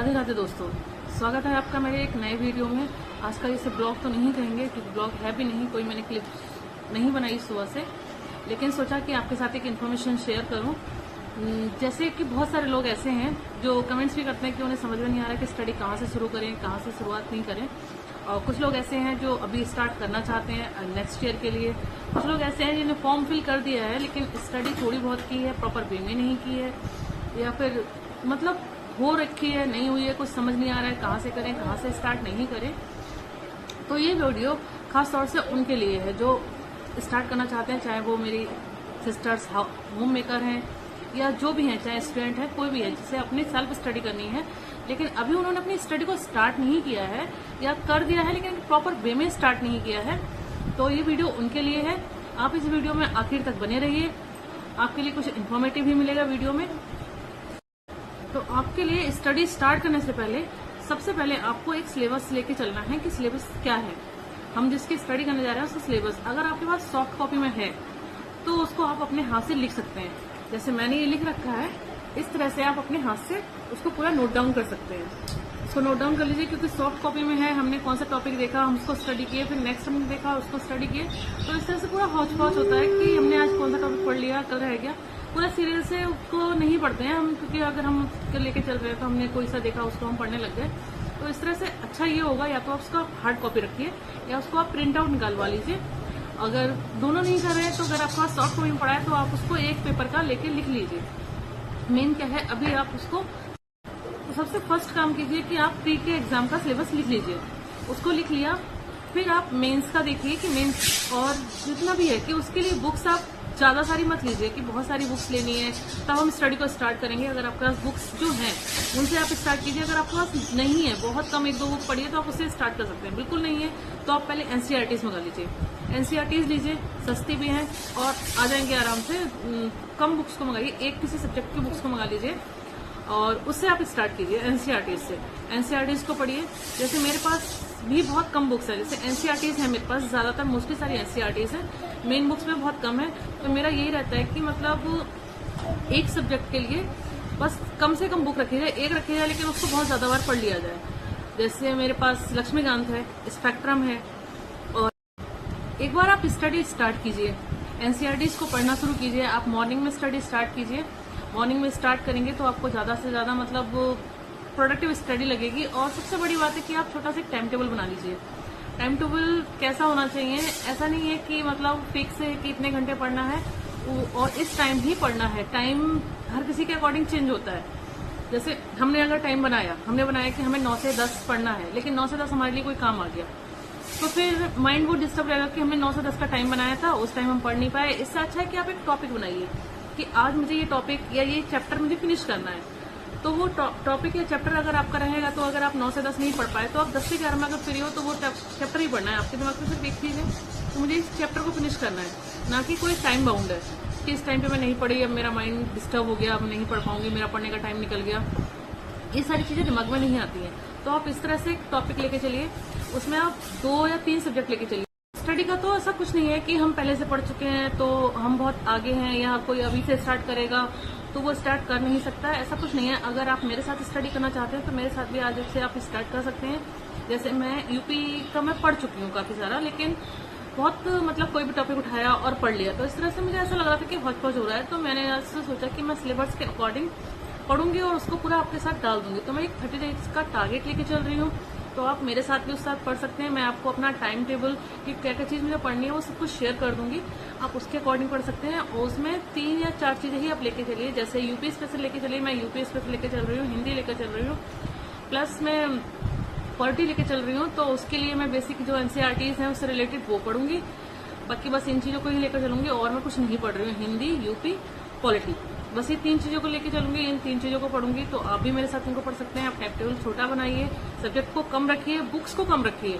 राधे राधे दोस्तों, स्वागत है आपका मेरे एक नए वीडियो में। आज का इसे ब्लॉग तो नहीं कहेंगे क्योंकि ब्लॉग है भी नहीं, कोई मैंने क्लिप नहीं बनाई सुबह से, लेकिन सोचा कि आपके साथ एक इन्फॉर्मेशन शेयर करूं। जैसे कि बहुत सारे लोग ऐसे हैं जो कमेंट्स भी करते हैं कि उन्हें समझ में नहीं आ रहा कि स्टडी कहाँ से शुरू करें, कहाँ से शुरुआत नहीं करें। और कुछ लोग ऐसे हैं जो अभी स्टार्ट करना चाहते हैं नेक्स्ट ईयर के लिए। कुछ लोग ऐसे हैं जिन्होंने फॉर्म फिल कर दिया है लेकिन स्टडी थोड़ी बहुत की है, प्रॉपर वे में नहीं की है, या फिर मतलब हो रखी है, नहीं हुई है, कुछ समझ नहीं आ रहा है कहाँ से करें, कहाँ से स्टार्ट नहीं करें। तो ये वीडियो खास तौर से उनके लिए है जो स्टार्ट करना चाहते हैं, चाहे वो मेरी सिस्टर्स होम मेकर हैं या जो भी हैं, चाहे स्टूडेंट है, कोई भी है जिसे अपनी सेल्फ स्टडी करनी है लेकिन अभी उन्होंने अपनी स्टडी को स्टार्ट नहीं किया है, या कर दिया है लेकिन प्रॉपर वे में स्टार्ट नहीं किया है। तो ये वीडियो उनके लिए है। आप इस वीडियो में आखिर तक बने रहिए, आपके लिए कुछ इन्फॉर्मेटिव भी मिलेगा वीडियो में। तो आपके लिए स्टडी स्टार्ट करने से पहले सबसे पहले आपको एक सिलेबस लेके चलना है कि सिलेबस क्या है, हम जिसकी स्टडी करने जा रहे हैं उसका सिलेबस। अगर आपके पास सॉफ्ट कॉपी में है तो उसको आप अपने हाथ से लिख सकते हैं, जैसे मैंने ये लिख रखा है, इस तरह से आप अपने हाथ से उसको पूरा नोट डाउन कर सकते हैं। उसको नोट डाउन कर लीजिए क्योंकि सॉफ्ट कॉपी में है, हमने कौन सा टॉपिक देखा, हम उसको स्टडी किए, फिर नेक्स्ट हमने देखा, उसको स्टडी किए, तो इस तरह से पूरा हौच पौच होता है कि हमने आज कौन सा टॉपिक पढ़ लिया, कल रह गया। पूरा सीरियल से उसको नहीं पढ़ते हैं हम, क्योंकि अगर हम लेके चल रहे हैं तो हमने कोई सा देखा उसको हम पढ़ने लग गए। तो इस तरह से अच्छा ये होगा, या तो आप उसका हार्ड कॉपी रखिए या उसको आप प्रिंट आउट निकालवा लीजिए। अगर दोनों नहीं कर रहे हैं तो अगर आपके पास सॉफ्ट कॉपी में पड़ा है तो आप उसको एक पेपर का लेके लिख लीजिए। मेन क्या है, अभी आप उसको तो सबसे फर्स्ट काम कीजिए कि आप प्री के एग्जाम का सिलेबस लिख लीजिए। उसको लिख लिया, फिर आप मेंस का देखिए कि मेंस और जितना भी है कि उसके लिए बुक्स आप ज्यादा सारी मत लीजिए कि बहुत सारी बुक्स लेनी है, तब हम स्टडी को स्टार्ट करेंगे। अगर आपके पास बुक्स जो हैं उनसे आप स्टार्ट कीजिए। अगर आपके पास नहीं है, बहुत कम एक दो बुक पढ़ी है तो आप उससे स्टार्ट कर सकते हैं। बिल्कुल नहीं है तो आप पहले एनसीईआरटीज मंगा लीजिए, एनसीईआरटीज लीजिए, सस्ती भी हैं और आ जाएंगे आराम से। कम बुक्स को मंगाइए, एक किसी सब्जेक्ट की बुक्स को मंगा लीजिए और उससे आप स्टार्ट कीजिए एनसीईआरटीज से। एनसीईआरटीज को पढ़िए। जैसे मेरे पास भी बहुत कम बुक्स है, जैसे एनसीईआरटीज है मेरे पास, ज्यादातर मोस्टली सारी एनसीईआरटीज है, मेन बुक्स में बहुत कम है। तो मेरा यही रहता है कि मतलब एक सब्जेक्ट के लिए बस कम से कम बुक रखी जाए, एक रखी जाए लेकिन उसको बहुत ज्यादा बार पढ़ लिया जाए। जैसे मेरे पास लक्ष्मीकांत है, स्पेक्ट्रम है, और एक बार आप स्टडी स्टार्ट कीजिए, एनसीईआरटीज को पढ़ना शुरू कीजिए। आप मॉर्निंग में स्टडी स्टार्ट कीजिए। मॉर्निंग में स्टार्ट करेंगे तो आपको ज्यादा से ज्यादा मतलब प्रोडक्टिव स्टडी लगेगी। और सबसे बड़ी बात है कि आप छोटा सा टाइम टेबल बना लीजिए। टाइम टेबल कैसा होना चाहिए, ऐसा नहीं है कि मतलब फिक्स है कि इतने घंटे पढ़ना है और इस टाइम ही पढ़ना है। टाइम हर किसी के अकॉर्डिंग चेंज होता है। जैसे हमने अगर टाइम बनाया, हमने बनाया कि हमें 9 से 10 पढ़ना है, लेकिन 9 से 10 हमारे लिए कोई काम आ गया तो फिर माइंड वो डिस्टर्ब रहेगा कि हमने 9 से 10 का टाइम बनाया था, उस टाइम हम पढ़ नहीं पाए। इससे अच्छा है कि आप एक टॉपिक बनाइए कि आज मुझे ये टॉपिक या ये चैप्टर मुझे फिनिश करना है। तो वो टॉपिक या चैप्टर अगर आपका रहेगा तो अगर आप 9 से 10 नहीं पढ़ पाए तो आप 10 से 11 में अगर फ्री हो तो वो चैप्टर ही पढ़ना है। आपके दिमाग में सिर्फ एक चीज है तो मुझे इस चैप्टर को फिनिश करना है, ना कि कोई टाइम बाउंड है कि इस टाइम पे मैं नहीं पढ़ी, अब मेरा माइंड डिस्टर्ब हो गया, अब नहीं पढ़ पाऊंगी, मेरा पढ़ने का टाइम निकल गया। ये सारी चीजें दिमाग में नहीं आती हैं। तो आप इस तरह से एक टॉपिक लेके चलिए, उसमें आप 2 या 3 सब्जेक्ट लेके चलिए। स्टडी का तो ऐसा कुछ नहीं है कि हम पहले से पढ़ चुके हैं तो हम बहुत आगे हैं, या कोई अभी से स्टार्ट करेगा तो वो स्टार्ट कर नहीं सकता, ऐसा कुछ नहीं है। अगर आप मेरे साथ स्टडी करना चाहते हैं तो मेरे साथ भी आज से आप स्टार्ट कर सकते हैं। जैसे मैं यूपी का मैं पढ़ चुकी हूँ काफी सारा, लेकिन बहुत मतलब कोई भी टॉपिक उठाया और पढ़ लिया, तो इस तरह से मुझे ऐसा लग रहा था कि हौच पौच हो रहा है। तो मैंने आज से सोचा कि मैं सिलेबस के अकॉर्डिंग पढ़ूंगी और उसको पूरा आपके साथ डाल दूंगी। तो मैं एक 30 डेज का टारगेट लेके चल रही हूँ, तो आप मेरे साथ भी उस साथ पढ़ सकते हैं। मैं आपको अपना टाइम टेबल की क्या क्या चीज मुझे पढ़नी है वो सब कुछ शेयर कर दूंगी, आप उसके अकॉर्डिंग पढ़ सकते हैं। और उसमें 3 या 4 चीजें ही आप लेके चलिए। जैसे यूपी स्पेशल लेके चलिए, मैं यूपी स्पेशल लेके चल रही हूँ, हिंदी लेकर चल रही हूँ, प्लस मैं पॉलिटी लेके चल रही हूँ। तो उसके लिए मैं बेसिक जो एनसीईआरटीज हैं उससे रिलेटेड वो पढ़ूंगी। बाकी बस इन चीजों को ही लेकर चलूंगी और मैं कुछ नहीं पढ़ रही हूँ। हिंदी, यूपी, पॉलिटी, बस ये 3 चीजों को लेके चलूंगी, इन 3 चीजों को पढ़ूंगी। तो आप भी मेरे साथ इनको पढ़ सकते हैं। आप टाइम टेबल छोटा बनाइए, सब्जेक्ट को कम रखिए, बुक्स को कम रखिए।